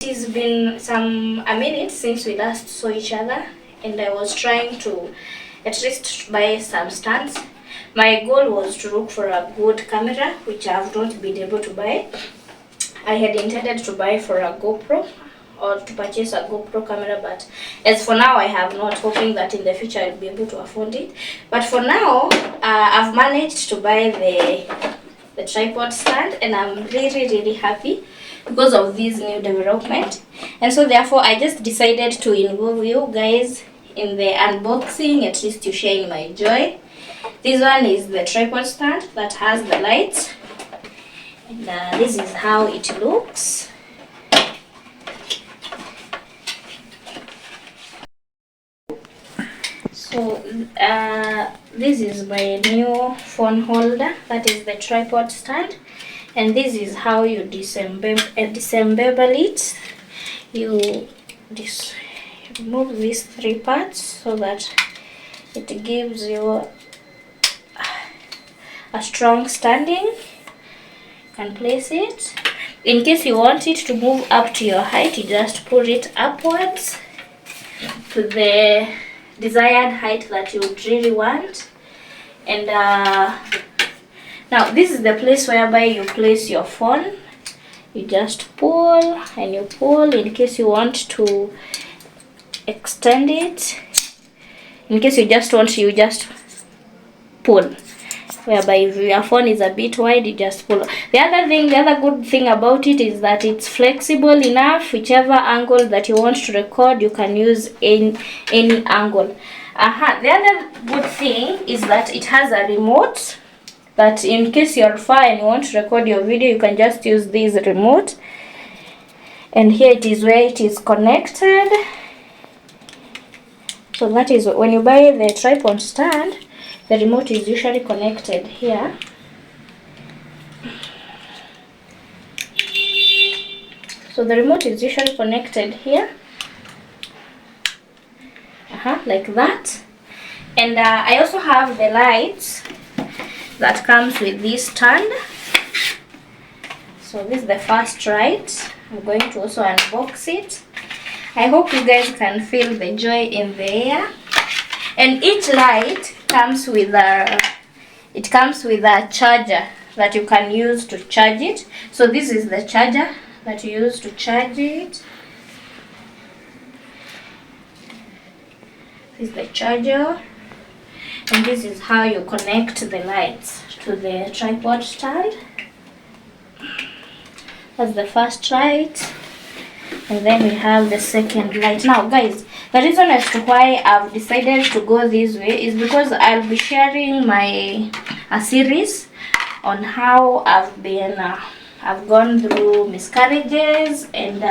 has been a minute since we last saw each other, and I was trying to at least buy some stands. My goal was to look for a good camera, which I have not been able to buy. I had intended to buy for a GoPro or to purchase a GoPro camera, but as for now I have not, hoping that in the future I'll be able to afford it. But for now, I've managed to buy the tripod stand, and I'm really happy because of this new development. And so therefore I just decided to involve you guys in the unboxing, at least to share in my joy. This one is the tripod stand that has the lights, and this is how it looks. So this is my new phone holder, that is the tripod stand, and this is how you disassemble it. You remove these 3 parts so that it gives you a strong standing. You can place it. In case you want it to move up to your height, you just pull it upwards to the desired height that you would really want. And now this is the place whereby you place your phone. You just pull and you pull in case you want to extend it. In case you just pull, whereby if your phone is a bit wide, you just pull. The other good thing about it is that it's flexible enough. Whichever angle that you want to record, you can use in any angle. The other good thing is that it has a remote, that in case you're far and you want to record your video, you can just use this remote. And here it is where it is connected. So that is when you buy the tripod stand, the remote is usually connected here. So the remote is usually connected here, like that. And I also have the lights that comes with this stand. So this is the first light. I'm going to also unbox it. I hope you guys can feel the joy in the air. And each light comes with a charger that you can use to charge it. So this is the charger that you use to charge it. This is the charger, and this is how you connect the lights to the tripod stand. That's the first light, and then we have the second light. Now guys, the reason as to why I've decided to go this way is because I'll be sharing a series on how I've gone through miscarriages and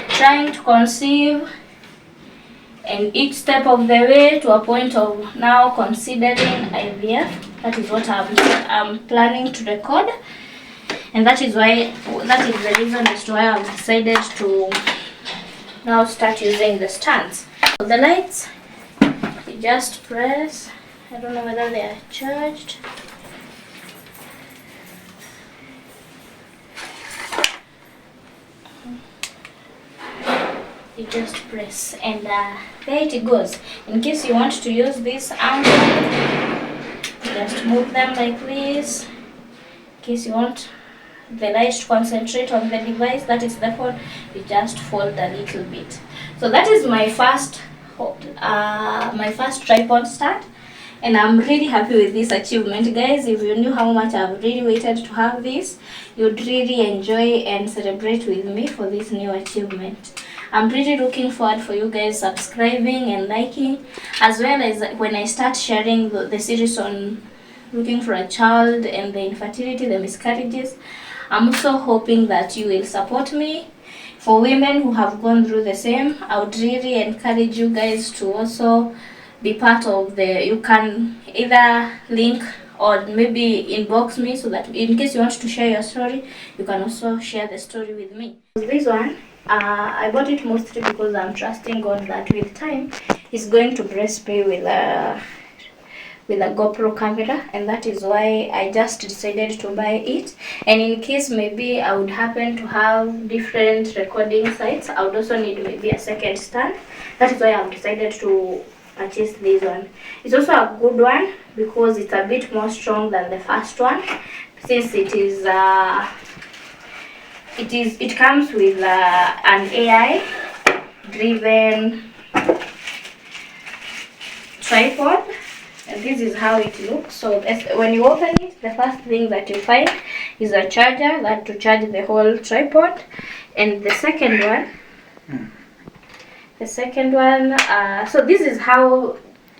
trying to conceive, and each step of the way to a point of now considering IVF. That is what I'm planning to record, and that is the reason as to why I've decided to now start using the stands. So the lights, you just press. I don't know whether they are charged. You just press, and there it goes. In case you want to use this angle, just move them like this. In case you want the light to concentrate on the device, that is the phone, you just fold a little bit. So that is my first tripod stand, and I'm really happy with this achievement, guys. If you knew how much I've really waited to have this, you'd really enjoy and celebrate with me for this new achievement. I'm really looking forward for you guys subscribing and liking, as well as when I start sharing the series on looking for a child and the infertility, the miscarriages. I'm also hoping that you will support me. For women who have gone through the same, I would really encourage you guys to also be part of you can either link or maybe inbox me, so that in case you want to share your story, you can also share the story with me. This one, I bought it mostly because I'm trusting God that with time He's going to bless me with a GoPro camera, and that is why I just decided to buy it. And in case maybe I would happen to have different recording sites, I would also need maybe a second stand. That is why I've decided to purchase this one. It's also a good one because it's a bit more strong than the first one, since it comes with an AI driven tripod, and this is how it looks. So when you open it, the first thing that you find is a charger that to charge the whole tripod. And the second one, so this is how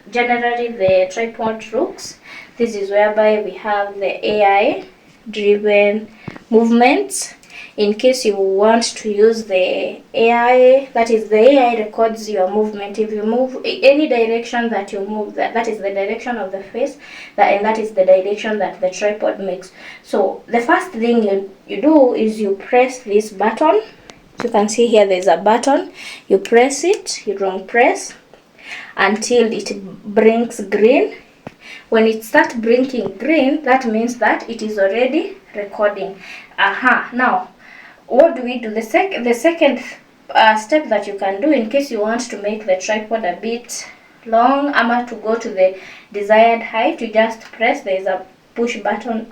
generally the tripod looks. This is whereby we have the AI driven movements. In case you want to use the AI, that is the AI records your movement. If you move any direction that you move, that is the direction of the face, and that is the direction that the tripod makes. So the first thing you do is you press this button. You can see here there's a button. You press it, you don't press until it blinks green. When it starts blinking green, that means that it is already recording. Now, what do we do? The second step that you can do in case you want to make the tripod a bit long, to go to the desired height, you just press. There is a push button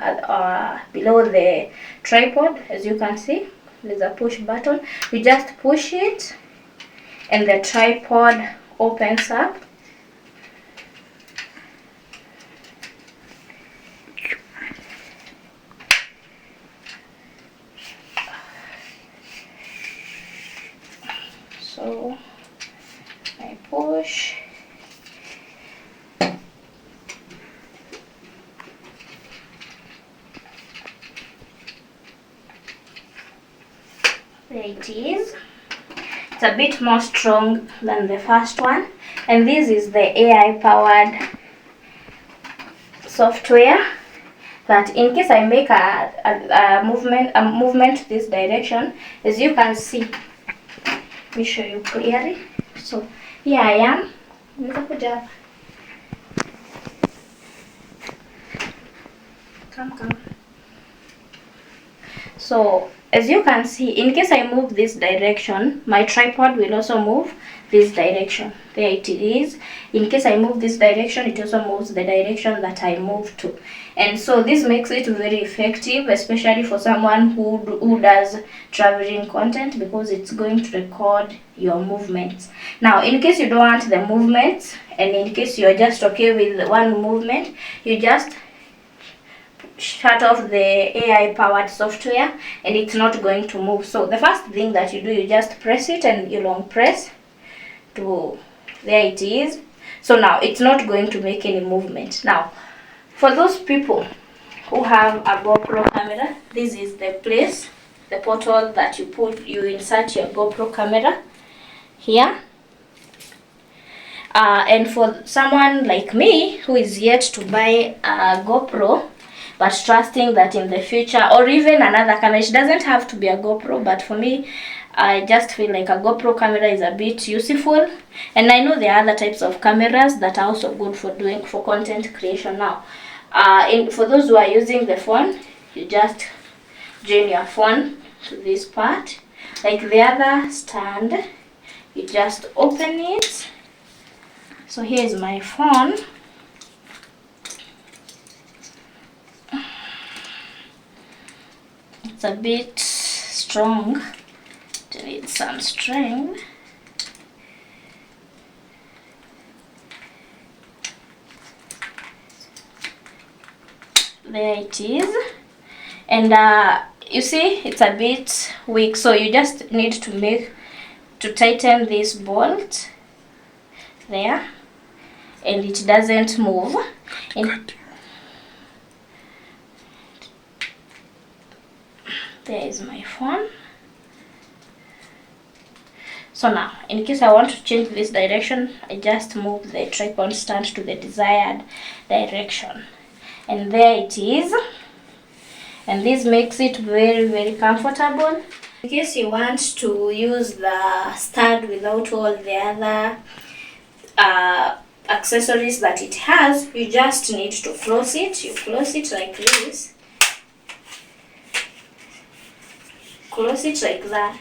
below the tripod. As you can see, there's a push button. You just push it and the tripod opens up. So I push. There it is. It's a bit more strong than the first one, and this is the AI powered software that in case I make a movement this direction, as you can see, let me show you clearly. So here I am. Come. So as you can see, in case I move this direction, my tripod will also move this direction. There it is. In case I move this direction, it also moves the direction that I move to. And so this makes it very effective, especially for someone who does traveling content, because it's going to record your movements. Now, in case you don't want the movements, and in case you're just okay with one movement, you just shut off the AI powered software and it's not going to move. So the first thing that you do, you just press it and you long press to, there it is. So now it's not going to make any movement. Now for those people who have a GoPro camera, this is the place, the portal that you insert your GoPro camera here. And for someone like me who is yet to buy a GoPro, but trusting that in the future, or even another camera, it doesn't have to be a GoPro, but for me, I just feel like a GoPro camera is a bit useful. And I know there are other types of cameras that are also good for content creation. Now, for those who are using the phone, you just join your phone to this part. Like the other stand, you just open it. So here is my phone. It's a bit strong, it needs some strength. There it is. And you see it's a bit weak, so you just need to tighten this bolt there, and it doesn't move. And there is my phone. So now, in case I want to change this direction, I just move the tripod stand to the desired direction. And there it is. And this makes it very, very comfortable. In case you want to use the stand without all the other accessories that it has. You just need to close it. You close it like this. Close it like that.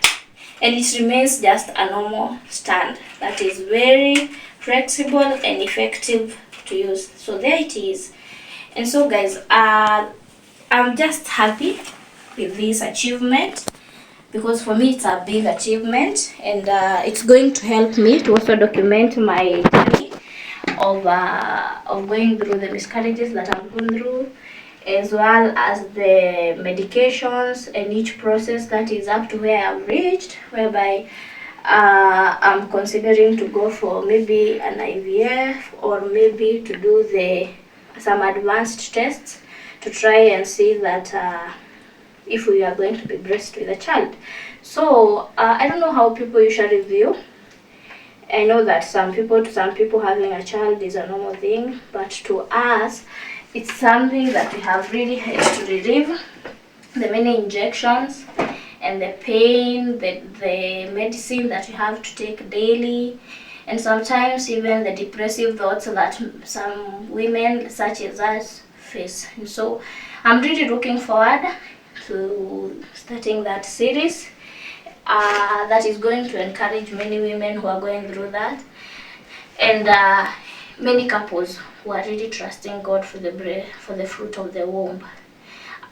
And it remains just a normal stand that is very flexible and effective to use. So there it is. And so guys, I'm just happy with this achievement, because for me it's a big achievement, and it's going to help me to also document my journey of going through the miscarriages that I've gone through, as well as the medications and each process that is up to where I've reached, whereby I'm considering to go for maybe an IVF, or maybe to do some advanced tests to try and see that if we are going to be blessed with a child. So I don't know how people usually view. I know that to some people having a child is a normal thing, but to us it's something that we have really had to relieve. The many injections and the pain, the medicine that we have to take daily, and sometimes even the depressive thoughts that some women such as us face. And so I'm really looking forward to starting that series that is going to encourage many women who are going through that, and many couples who are really trusting God for the fruit of the womb.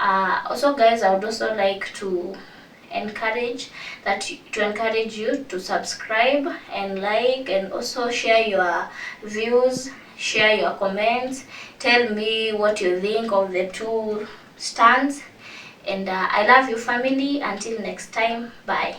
Also guys, I would also like to encourage you to subscribe and like, and also share your views, share your comments, tell me what you think of the two stands. And I love you, family. Until next time, bye.